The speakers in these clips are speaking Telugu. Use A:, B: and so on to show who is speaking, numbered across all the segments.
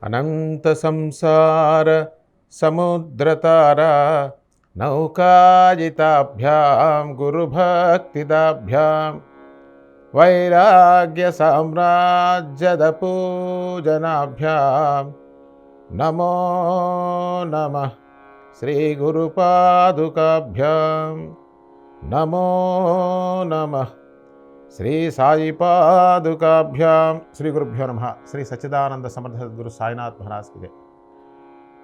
A: అనంత సంసార సముద్రతారా నౌకాజితాభ్యాం గురుభక్తిదాభ్యాం వైరాగ్య సామ్రాజ్యద పూజనాభ్యాం నమో నమః శ్రీ గురుపాదుకాభ్యాం నమో నమః శ్రీ సాయి పాదుకాభ్యాం. శ్రీ గురుభ్యో నమః. శ్రీ సచ్చిదానంద సమర్థ సద్గురు సాయినాథ్ మహారాజ్కి జై.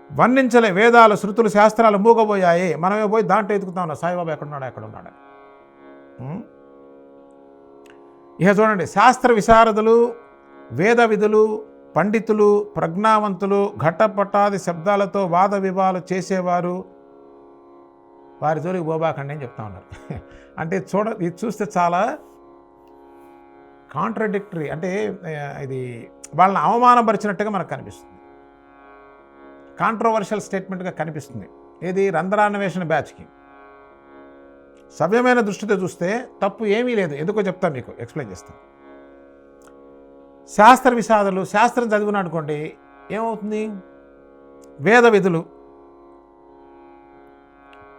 A: వర్ణించలే వేదాలు శృతులు శాస్త్రాలు మూగబోయాయి, మనమే పోయి దాంట్లో ఎదుగుతా ఉన్నాం సాయిబాబా ఎక్కడున్నాడు. ఇక చూడండి, శాస్త్ర విశారదులు, వేద విధులు, పండితులు, ప్రజ్ఞావంతులు, ఘటపటాది శబ్దాలతో వాద వివాదాలు చేసేవారు వారి జోలికి పోబాకండి అని చెప్తా ఉన్నారు. అంటే ఇది చూస్తే చాలా కాంట్రడిక్టరీ, అంటే ఇది వాళ్ళని అవమానపరిచినట్టుగా మనకు కనిపిస్తుంది, కాంట్రవర్షియల్ స్టేట్మెంట్గా కనిపిస్తుంది. ఏది రంధ్రాన్వేషణ బ్యాచ్కి. సవ్యమైన దృష్టితో చూస్తే తప్పు ఏమీ లేదు. ఎందుకో చెప్తాను, మీకు ఎక్స్ప్లెయిన్ చేస్తాను. శాస్త్ర విషాదాలు, శాస్త్రం చదివిన అనుకోండి ఏమవుతుంది, వేద విధులు,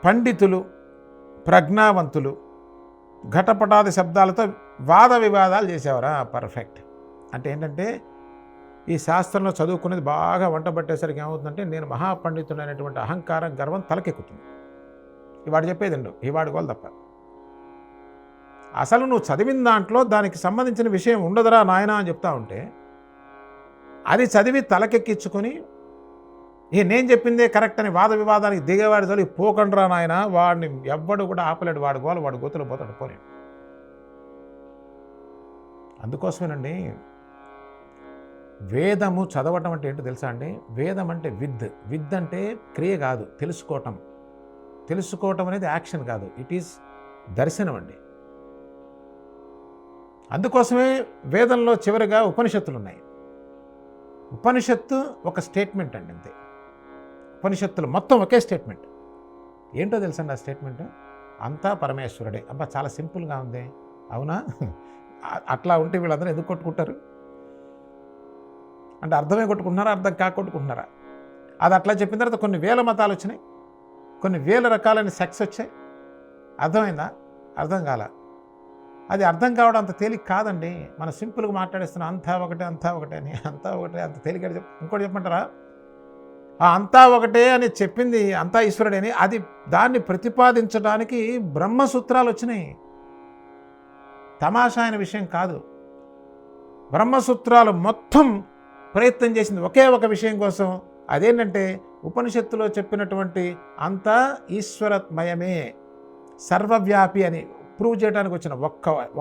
A: పండితులు, ప్రజ్ఞావంతులు, ఘటపటాది శబ్దాలతో వాద వివాదాలు చేసేవారా. పర్ఫెక్ట్. అంటే ఏంటంటే ఈ శాస్త్రంలో చదువుకునేది బాగా వంట పట్టేసరికి ఏమవుతుందంటే నేను మహాపండితుడు అనేటువంటి అహంకారం, గర్వం తలకెక్కుతుంది. ఇవాడు చెప్పేదండు ఇవాడు గోలు తప్ప. అసలు నువ్వు చదివిన దాంట్లో దానికి సంబంధించిన విషయం ఉండదురా నాయనా అని చెప్తా ఉంటే అది చదివి తలకెక్కించుకొని నేను చెప్పిందే కరెక్ట్ అని వాద వివాదానికి దిగేవాడి తోలి పోకండ్రా నాయన, వాడిని ఎవ్వడు కూడా ఆపలేడు, వాడి గోలు వాడు గోతులు పోతాడు, పోలేడు. అందుకోసమేనండి వేదము చదవటం అంటే ఏంటో తెలుసా అండి. వేదం అంటే విద్ అంటే క్రియ కాదు, తెలుసుకోవటం అనేది యాక్షన్ కాదు, ఇట్ ఈస్ దర్శనం అండి. అందుకోసమే వేదంలో చివరిగా ఉపనిషత్తులు ఉన్నాయి. ఉపనిషత్తు ఒక స్టేట్మెంట్ అండి, అంతే. ఉపనిషత్తులు మొత్తం ఒకే స్టేట్మెంట్. ఏంటో తెలుసండి ఆ స్టేట్మెంట్, అంతా పరమేశ్వరుడే. అబ్బా చాలా సింపుల్గా ఉంది, అవునా? అట్లా ఉంటే వీళ్ళందరూ ఎందుకు కొట్టుకుంటారు అంటే అర్థమే కొట్టుకుంటున్నారా, అర్థం కాక కొట్టుకుంటున్నారా? అది అట్లా చెప్పిన తర్వాత కొన్ని వేల మతాలు వచ్చినాయి, కొన్ని వేల రకాలైన సెక్స్ వచ్చాయి. అర్థమైందా? అర్థం కాల. అది అర్థం కావడం అంత తేలిక కాదండి. మనం సింపుల్గా మాట్లాడేస్తున్నాం, అంతా ఒకటే అని, అంతా ఒకటే అంత తేలిక. ఇంకోటి చెప్పమంటారా, ఆ అంతా ఒకటే అని చెప్పింది అంతా ఈశ్వరుడే అని, అది దాన్ని ప్రతిపాదించడానికి బ్రహ్మసూత్రాలు వచ్చినాయి. తమాషా అయిన విషయం కాదు. బ్రహ్మసూత్రాలు మొత్తం ప్రయత్నం చేసింది ఒకే ఒక విషయం కోసం. అదేంటంటే ఉపనిషత్తులో చెప్పినటువంటి అంతా ఈశ్వరమయమే, సర్వవ్యాపి అని ప్రూవ్ చేయడానికి వచ్చిన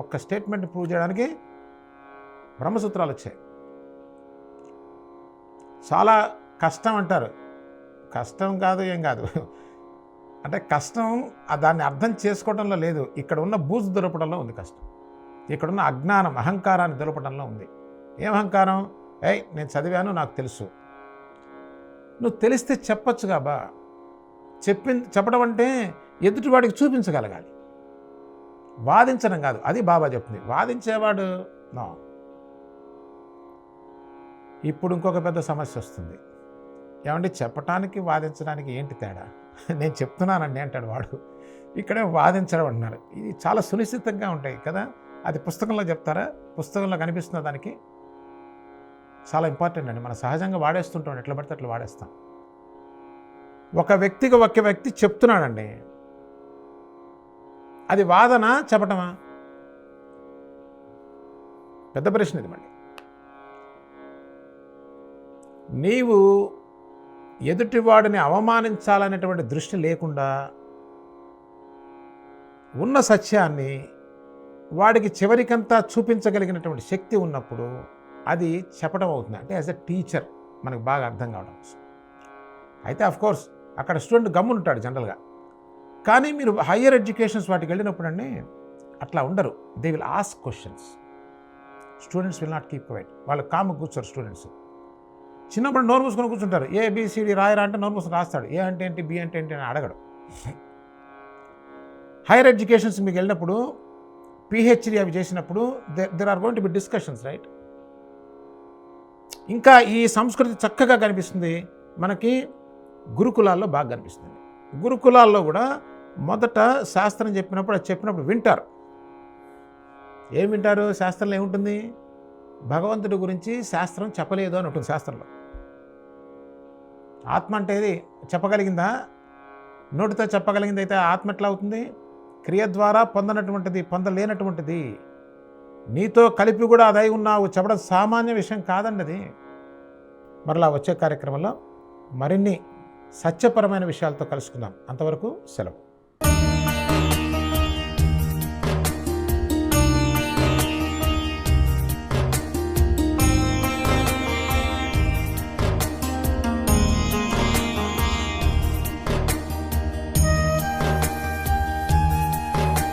A: ఒక్క స్టేట్మెంట్ ప్రూవ్ చేయడానికి బ్రహ్మసూత్రాలు వచ్చాయి. చాలా కష్టం అంటారు, కష్టం కాదు, ఏం కాదు. అంటే కష్టం దాన్ని అర్థం చేసుకోవడంలో లేదు, ఇక్కడ ఉన్న బూజు దొరపడంలో ఉంది కష్టం. ఇక్కడున్న అజ్ఞానం, అహంకారాన్ని దొరపడంలో ఉంది. ఏం అహంకారం? నేను చదివాను, నాకు తెలుసు. నువ్వు తెలిస్తే చెప్పచ్చు కాబా. చెప్పడం అంటే ఎదుటివాడికి చూపించగలగాలి, వాదించడం కాదు. అది బాబా చెప్తుంది. వాదించేవాడు నో. ఇప్పుడు ఇంకొక పెద్ద సమస్య వస్తుంది. ఏమంటే చెప్పటానికి వాదించడానికి ఏంటి తేడా? నేను చెప్తున్నానండి అంటాడు వాడు, ఇక్కడే వాదించడం అంటున్నారు. ఇది చాలా సునిశ్చితంగా ఉంటాయి కదా. అది పుస్తకంలో చెప్తారా? పుస్తకంలో కనిపిస్తుందా? దానికి చాలా ఇంపార్టెంట్ అండి. మనం సహజంగా వాడేస్తుంటాం, ఎట్లా పడితే అట్లా వాడేస్తాం. ఒక వ్యక్తి చెప్తున్నాడండి, అది వాదన చెప్పటమా? పెద్ద ప్రశ్న ఇది. మళ్ళీ నీవు ఎదుటివాడిని అవమానించాలనేటువంటి దృష్టి లేకుండా ఉన్న సత్యాన్ని వాడికి చివరికంతా చూపించగలిగినటువంటి శక్తి ఉన్నప్పుడు అది చెప్పడం అవుతుంది. అంటే యాజ్ ఎ టీచర్ మనకు బాగా అర్థం కావడం. అయితే అఫ్కోర్స్ అక్కడ స్టూడెంట్ గమ్మునుంటాడు జనరల్గా. కానీ మీరు హయ్యర్ ఎడ్యుకేషన్స్ వాటికి వెళ్ళినప్పుడు అండి అట్లా ఉండరు. They will ask questions. Students will not keep quiet. వాళ్ళు కాము కూర్చోరు స్టూడెంట్స్. చిన్నప్పుడు నోరు మూసుకొని కూర్చుంటారు. ఏబిసిడి రాయరా అంటే నోరు మూసుకొని రాస్తాడు. ఏ అంటే ఏంటి, బి అంటే ఏంటి అని అడగడు. హైయర్ ఎడ్యుకేషన్స్ మీకు వెళ్ళినప్పుడు, పిహెచ్డి అవి చేసినప్పుడు there are going to be discussions, right? ఇంకా ఈ సంస్కృతి చక్కగా కనిపిస్తుంది మనకి గురుకులాల్లో బాగా కనిపిస్తుంది. గురుకులాల్లో కూడా మొదట శాస్త్రం చెప్పినప్పుడు అది చెప్పినప్పుడు వింటారు. ఏం వింటారు? శాస్త్రంలో ఏముంటుంది? భగవంతుడి గురించి శాస్త్రం చెప్పలేదు అని ఉంటుంది శాస్త్రంలో. ఆత్మ అంటే ఇది చెప్పగలిగిందా? నోటితో చెప్పగలిగింది అయితే ఆత్మ ఎట్లా అవుతుంది? క్రియ ద్వారా పొందనటువంటిది, పొందలేనటువంటిది. నీతో కలిపి కూడా అదై ఉన్నావు చెప్పడం సామాన్య విషయం కాదండి అది. మరలా వచ్చే కార్యక్రమంలో మరిన్ని సత్యపరమైన విషయాలతో కలుసుకుందాం. అంతవరకు సెలవు.